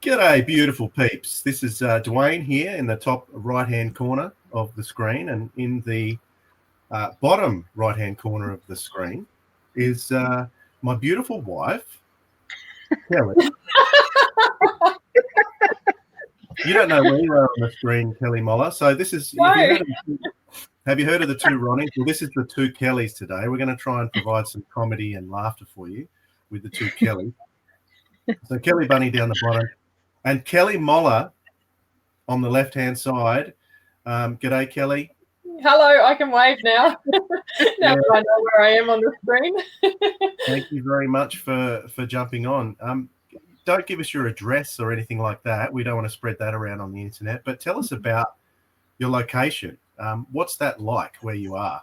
G'day, beautiful peeps. This is Dwayne here in the top right-hand corner of the screen, and in the bottom right-hand corner of the screen is my beautiful wife, Kelly. You don't know where you are on the screen, Kelly Moller. So this is, No. have you heard of the two Ronnies? Well, this is the two Kellys today. We're going to try and provide some comedy and laughter for you with the two Kellys. So Kelly Bunny down the bottom. And Kelly Moller on the left-hand side. G'day, Kelly. Hello, I can wave now. Now I know where I am on the screen. Thank you very much for jumping on. Don't give us your address or anything like that. We don't want to spread that around on the internet. But tell us about your location. What's that like where you are?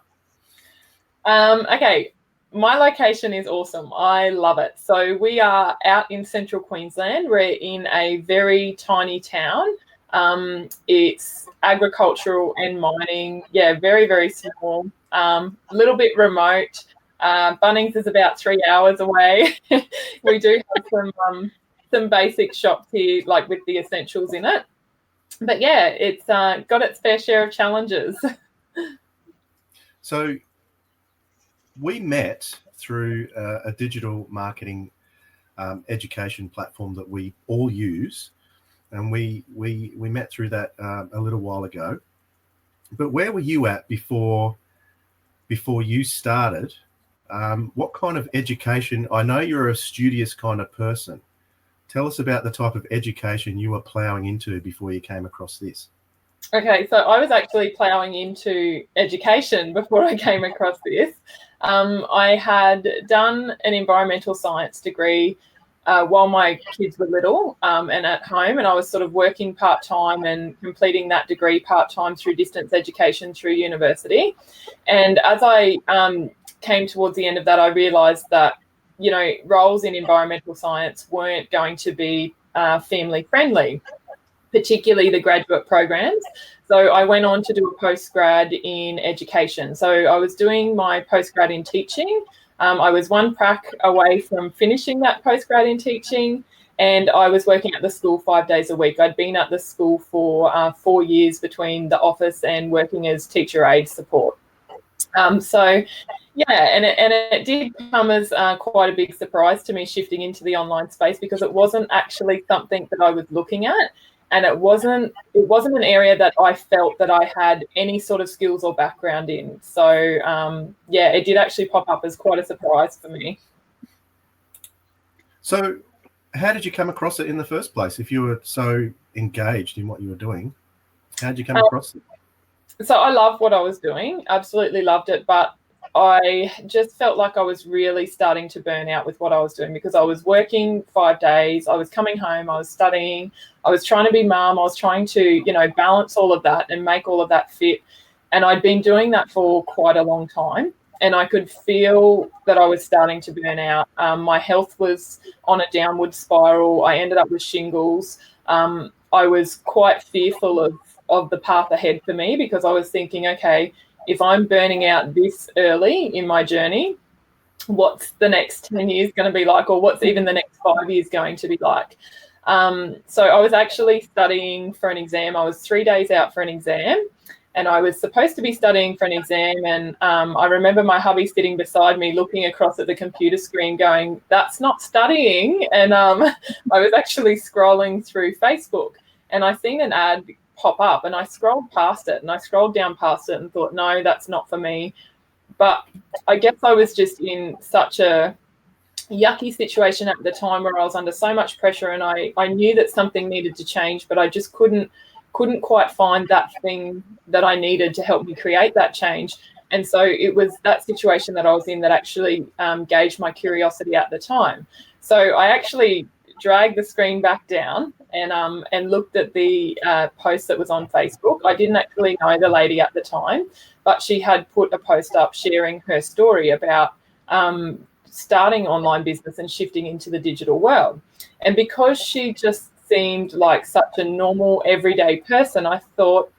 Okay. My location is awesome. I love it. So we are out in central Queensland. We're in a very tiny town. It's agricultural and mining. Yeah, very, very small. A little bit remote. Bunnings is about 3 hours away. We do have some basic shops here, like with the essentials in it. But yeah, it's got its fair share of challenges. So we met through a digital marketing education platform that we all use, and we met through that a little while ago. But where were you at before you started? What kind of education? I know you're a studious kind of person. Tell us about the type of education you were ploughing into before you came across this. Okay, so I was actually ploughing into education before I came across this. I had done an environmental science degree while my kids were little and at home, and I was sort of working part-time and completing that degree part-time through distance education through university. And as I came towards the end of that, I realised that, you know, roles in environmental science weren't going to be family friendly, particularly the graduate programs. So I went on to do a postgrad in education. So I was doing my postgrad in teaching. I was one prac away from finishing that postgrad in teaching, and I was working at the school 5 days a week. I'd been at the school for 4 years between the office and working as teacher aide support. So yeah, and it did come as quite a big surprise to me shifting into the online space, because it wasn't actually something that I was looking at. And it wasn't an area that I felt that I had any sort of skills or background in. So, yeah, it did actually pop up as quite a surprise for me. So how did you come across it in the first place? If you were so engaged in what you were doing, how did you come across it? So I loved what I was doing, absolutely loved it, but I just felt like I was really starting to burn out with what I was doing, because I was working 5 days, I was coming home, I was studying, I was trying to be mum, I was trying to, you know, balance all of that and make all of that fit. And I'd been doing that for quite a long time, and I could feel that I was starting to burn out. My health was on a downward spiral. I ended up with shingles. I was quite fearful of the path ahead for me, because I was thinking, okay, if I'm burning out this early in my journey, what's the next 10 years going to be like, or what's even the next 5 years going to be like? So I was actually studying for an exam. I was 3 days out for an exam, and I was supposed to be studying for an exam. And I remember my hubby sitting beside me looking across at the computer screen going, "That's not studying." And I was actually scrolling through Facebook, and I seen an ad pop up, and I scrolled past it, and I scrolled down past it and thought, no, that's not for me. But I guess I was just in such a yucky situation at the time where I was under so much pressure, and I knew that something needed to change, but I just couldn't quite find that thing that I needed to help me create that change. And so it was that situation that I was in that actually gauged my curiosity at the time. So I actually dragged the screen back down and looked at the post that was on Facebook. I didn't actually know the lady at the time, but she had put a post up sharing her story about starting online business and shifting into the digital world. And because she just seemed like such a normal, everyday person, I thought,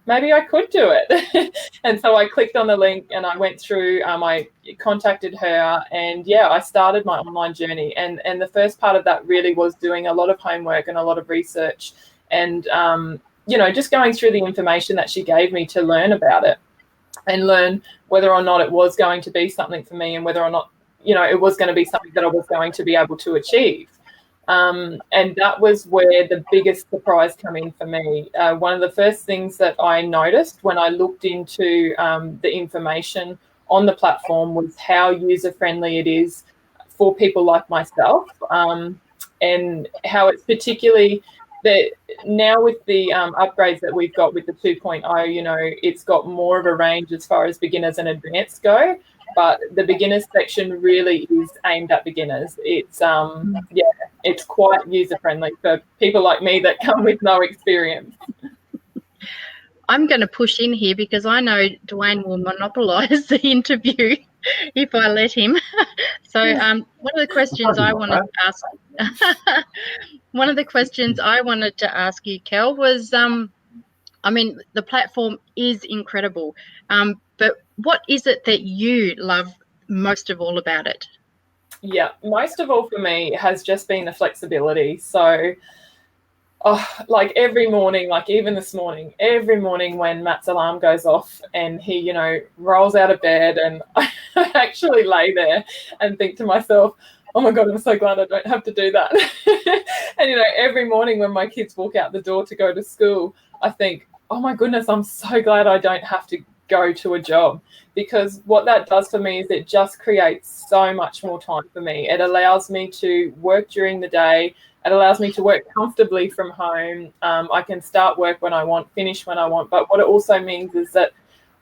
maybe I could do it. And so I clicked on the link and I went through, I contacted her, and I started my online journey. And the first part of that really was doing a lot of homework and a lot of research, and, just going through the information that she gave me to learn about it and learn whether or not it was going to be something for me, and whether or not, it was going to be something that I was going to be able to achieve. And that was where the biggest surprise came in for me. One of the first things that I noticed when I looked into the information on the platform was how user-friendly it is for people like myself, and how it's particularly that now with the upgrades that we've got with the 2.0, it's got more of a range as far as beginners and advanced go. But the beginners section really is aimed at beginners. It's it's quite user friendly for people like me that come with no experience. I'm going to push in here because I know Dwayne will monopolise the interview if I let him. So one of the questions I wanted to ask, you, Kel, was, the platform is incredible, but what is it that you love most of all about it? Yeah, most of all for me has just been the flexibility. So, like every morning, like even this morning, every morning when Matt's alarm goes off and he, rolls out of bed, and I actually lay there and think to myself, oh my God, I'm so glad I don't have to do that. And, every morning when my kids walk out the door to go to school, I think, oh my goodness, I'm so glad I don't have to go to a job, because what that does for me is it just creates so much more time for me. It allows me to work during the day. It allows me to work comfortably from home. I can start work when I want, finish when I want. But what it also means is that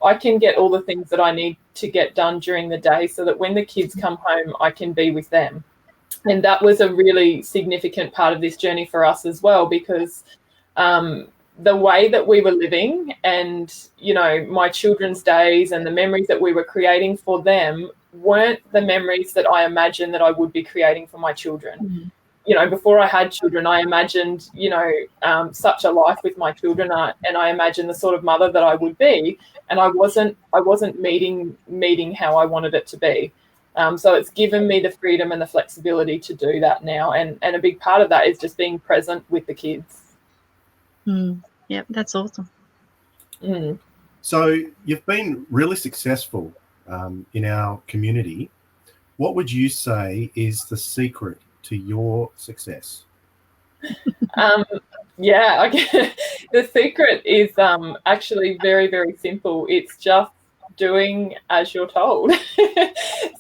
I can get all the things that I need to get done during the day, so that when the kids come home, I can be with them. And that was a really significant part of this journey for us as well, because the way that we were living and, my children's days and the memories that we were creating for them weren't the memories that I imagined that I would be creating for my children. Mm-hmm. Before I had children, I imagined, such a life with my children, and I imagined the sort of mother that I would be, and I wasn't meeting how I wanted it to be. So it's given me the freedom and the flexibility to do that now, and a big part of that is just being present with the kids. Yeah, that's awesome. So you've been really successful in our community. What would you say is the secret to your success? The secret is actually very, very simple. It's just doing as you're told.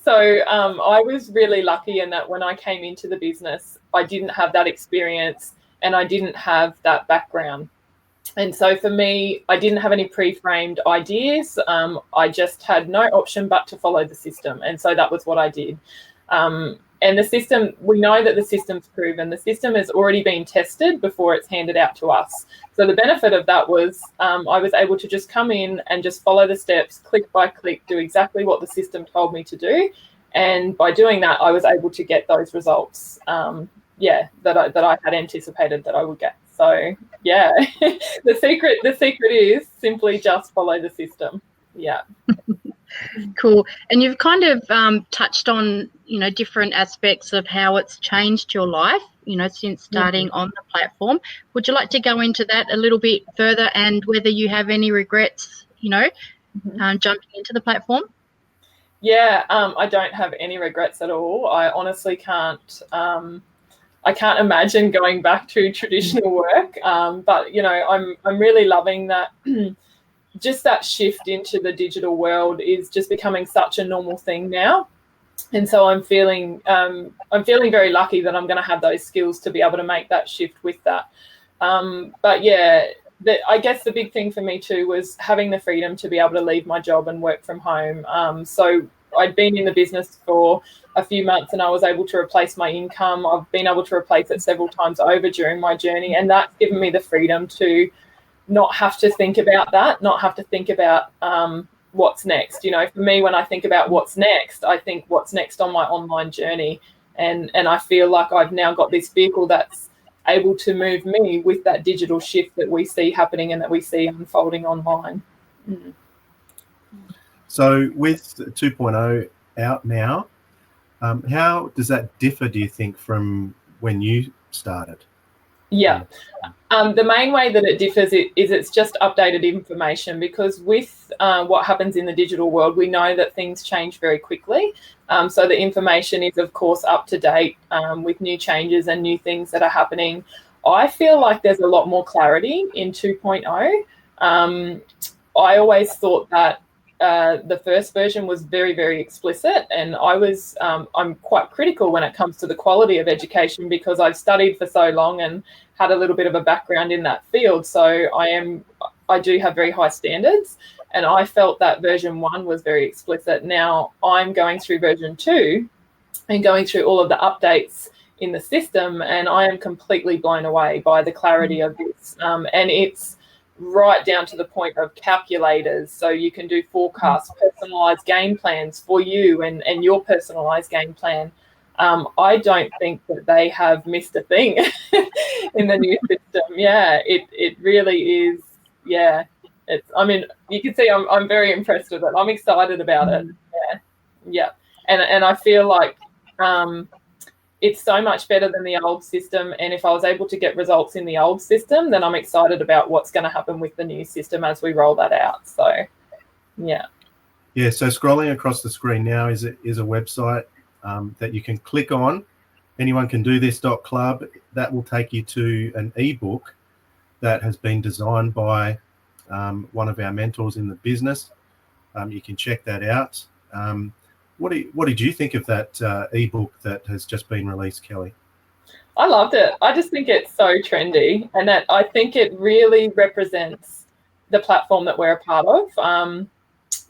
So I was really lucky in that when I came into the business, I didn't have that experience and I didn't have that background. And so for me, I didn't have any pre-framed ideas. I just had no option but to follow the system. And so that was what I did. And the system, we know that the system's proven. The system has already been tested before it's handed out to us. So the benefit of that was I was able to just come in and just follow the steps, click by click, do exactly what the system told me to do. And by doing that, I was able to get those results, that I had anticipated that I would get. So, the secret is simply just follow the system. Yeah. Cool. And you've kind of touched on, different aspects of how it's changed your life, since starting on the platform. Would you like to go into that a little bit further, and whether you have any regrets, jumping into the platform? Yeah, I don't have any regrets at all. I honestly can't. I can't imagine going back to traditional work, but I'm really loving that. Just that shift into the digital world is just becoming such a normal thing now, and so I'm feeling very lucky that I'm going to have those skills to be able to make that shift with that. I guess the big thing for me too was having the freedom to be able to leave my job and work from home. So I'd been in the business for a few months and I was able to replace my income. I've been able to replace it several times over during my journey, and that's given me the freedom to not have to think about that, not have to think about what's next. For me, when I think about what's next, I think what's next on my online journey. And I feel like I've now got this vehicle that's able to move me with that digital shift that we see happening and that we see unfolding online. So with 2.0 out now, how does that differ, do you think, from when you started? Yeah. The main way that it differs is it's just updated information, because with what happens in the digital world, we know that things change very quickly. So the information is, of course, up to date with new changes and new things that are happening. I feel like there's a lot more clarity in 2.0. I always thought that the first version was very, very explicit, and I'm quite critical when it comes to the quality of education, because I've studied for so long and had a little bit of a background in that field. So I do have very high standards, and I felt that version 1 was very explicit. Now I'm going through version 2 and going through all of the updates in the system, and I am completely blown away by the clarity of this. And it's right down to the point of calculators, so you can do forecasts, personalized game plans for you and your personalized game plan. I don't think that they have missed a thing in the new system. Yeah, it really is. Yeah, I mean, you can see I'm very impressed with it. I'm excited about it. Yeah, and I feel like it's so much better than the old system. And if I was able to get results in the old system, then I'm excited about what's going to happen with the new system as we roll that out. So, yeah. Yeah, so scrolling across the screen now is a website that you can click on. Anyone can do this.club. That will take you to an ebook that has been designed by one of our mentors in the business. You can check that out. What did you think of that ebook that has just been released, Kelly? I loved it. I just think it's so trendy, and that I think it really represents the platform that we're a part of.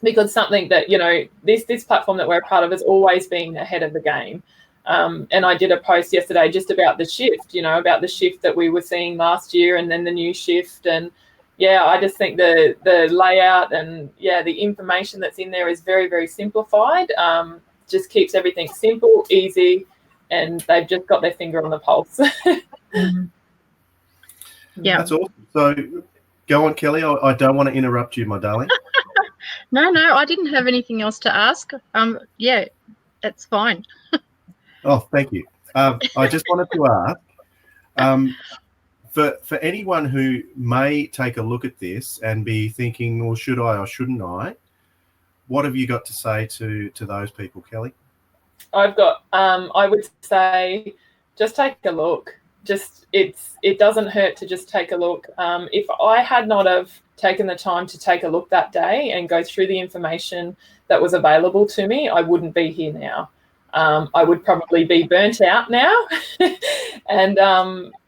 Because something that, this platform that we're a part of has always been ahead of the game. And I did a post yesterday just about the shift, about the shift that we were seeing last year and then the new shift. And yeah, I just think the layout and the information that's in there is very, very simplified. Just keeps everything simple, easy, and they've just got their finger on the pulse. Yeah, that's awesome. So go on, Kelly. I don't want to interrupt you, my darling. No, I didn't have anything else to ask. Yeah, that's fine. Oh, thank you. I just wanted to ask, for anyone who may take a look at this and be thinking, well, should I or shouldn't I? What have you got to say to those people, Kelly? I've got, I would say, just take a look. It doesn't hurt to just take a look. If I had not have taken the time to take a look that day and go through the information that was available to me, I wouldn't be here now. I would probably be burnt out now. And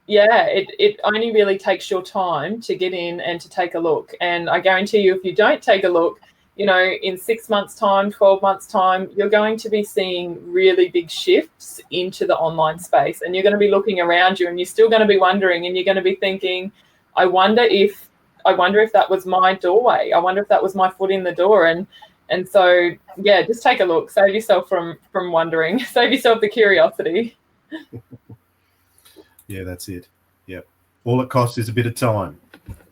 it only really takes your time to get in and to take a look. And I guarantee you, if you don't take a look, in 6 months' time, 12 months' time, you're going to be seeing really big shifts into the online space. And you're going to be looking around you and you're still going to be wondering, and you're going to be thinking, I wonder if that was my doorway. I wonder if that was my foot in the door. And so, yeah, just take a look. Save yourself from wondering. Save yourself the curiosity. Yeah, that's it. Yep. All it costs is a bit of time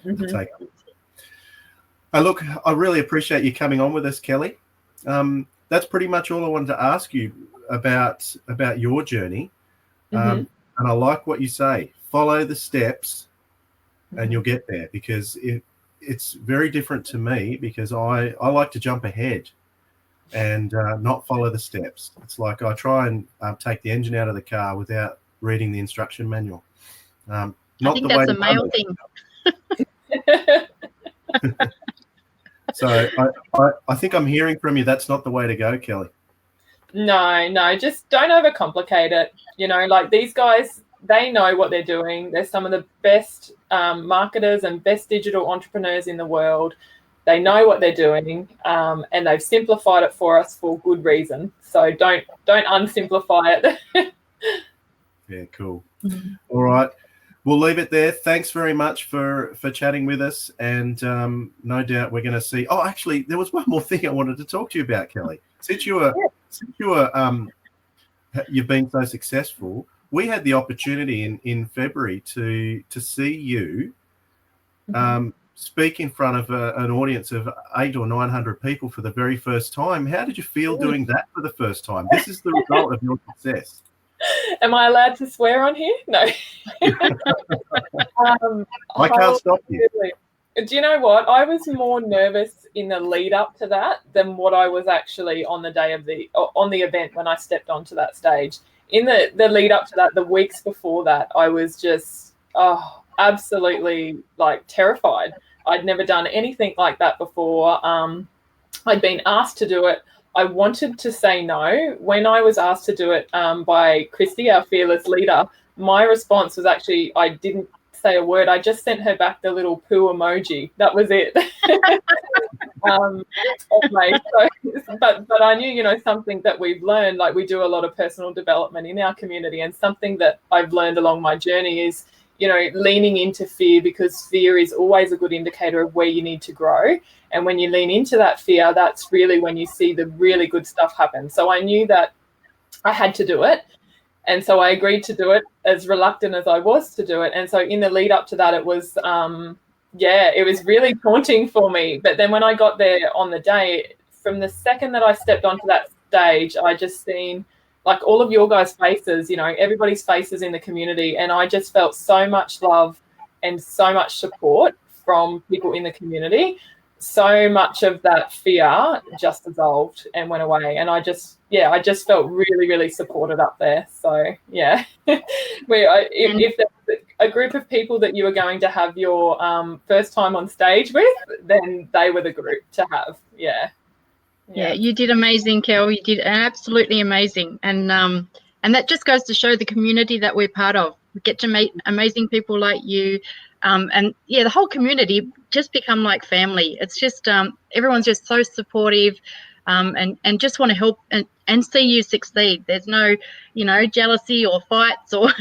to take a look. Look, I really appreciate you coming on with us, Kelly. That's pretty much all I wanted to ask you about your journey. And I like what you say. Follow the steps and you'll get there, because it's very different to me, because I like to jump ahead and not follow the steps. It's like I try and take the engine out of the car without reading the instruction manual. I think that's a male thing. So I think I'm hearing from you that's not the way to go, Kelly. No, just don't overcomplicate it. Like these guys, they know what they're doing. They're some of the best marketers and best digital entrepreneurs in the world. They know what they're doing, and they've simplified it for us for good reason. So don't unsimplify it. Yeah, cool. All right. We'll leave it there. Thanks very much for chatting with us. And no doubt we're going to see. Oh, actually, there was one more thing I wanted to talk to you about, Kelly. Since you've been so successful, we had the opportunity in February to see you speak in front of an audience of 800 or 900 people for the very first time. How did you feel doing that for the first time? This is the result of your success. Am I allowed to swear on here? No. I can't stop you. Do you know what? I was more nervous in the lead up to that than what I was actually on the day of on the event when I stepped onto that stage. In the lead up to that, the weeks before that, I was just absolutely like terrified. I'd never done anything like that before. I'd been asked to do it. I wanted to say no. When I was asked to do it by Christy, our fearless leader, my response was actually, I didn't say a word. I just sent her back the little poo emoji. That was it. But I knew, something that we've learned, like we do a lot of personal development in our community, and something that I've learned along my journey is, leaning into fear, because fear is always a good indicator of where you need to grow. And when you lean into that fear, that's really when you see the really good stuff happen. So I knew that I had to do it. And so I agreed to do it, as reluctant as I was to do it. And so in the lead up to that, it was, it was really daunting for me. But then when I got there on the day, from the second that I stepped onto that stage, I just seen like all of your guys' faces, everybody's faces in the community. And I just felt so much love and so much support from people in the community. So much of that fear just dissolved and went away. And I just felt really, really supported up there. So, yeah. If there was a group of people that you were going to have your first time on stage with, then they were the group to have. Yeah. Yeah, you did amazing, Kel. You did absolutely amazing. And that just goes to show the community that we're part of. We get to meet amazing people like you. The whole community just become like family. It's just everyone's just so supportive and just want to help and see you succeed. There's no, jealousy or fights or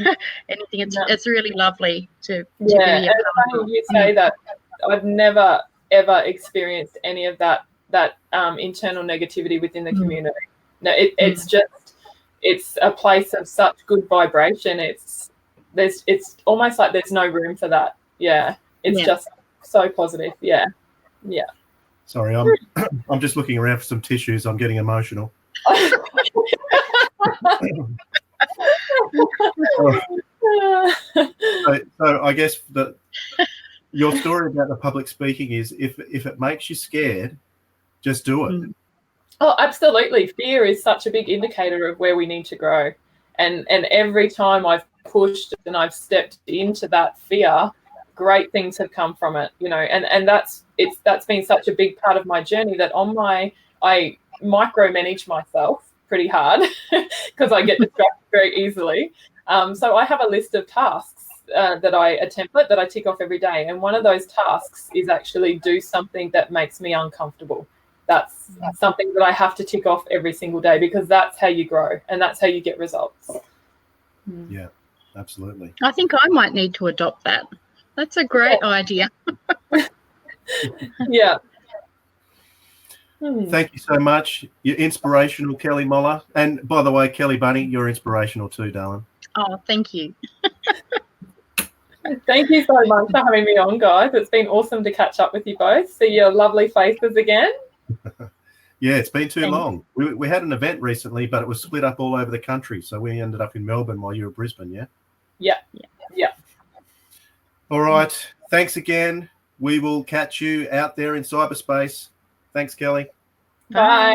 anything. It's really lovely to be here. And it's funny you say that. I've never, ever experienced any of that internal negativity within the community. No, it's a place of such good vibration. It's almost like there's no room for that. Yeah. It's just so positive. Yeah. Yeah. Sorry, I'm just looking around for some tissues. I'm getting emotional. So I guess that your story about the public speaking is if it makes you scared, just do it. Oh, absolutely. Fear is such a big indicator of where we need to grow. And every time I've pushed and I've stepped into that fear, great things have come from it, and that's been such a big part of my journey that I micromanage myself pretty hard because I get distracted very easily. So I have a list of tasks a template that I tick off every day. And one of those tasks is actually do something that makes me uncomfortable. That's something that I have to tick off every single day, because that's how you grow and that's how you get results. Yeah, absolutely. I think I might need to adopt that. That's a great idea. Yeah. Thank you so much. You're inspirational, Kelly Moller. And by the way, Kelly Bunny, you're inspirational too, darling. Oh, thank you. Thank you so much for having me on, guys. It's been awesome to catch up with you both. See your lovely faces again. Yeah, it's been too long. We had an event recently, but it was split up all over the country. So we ended up in Melbourne while you were Brisbane, yeah? Yeah. All right. Thanks again. We will catch you out there in cyberspace. Thanks, Kelly. Bye.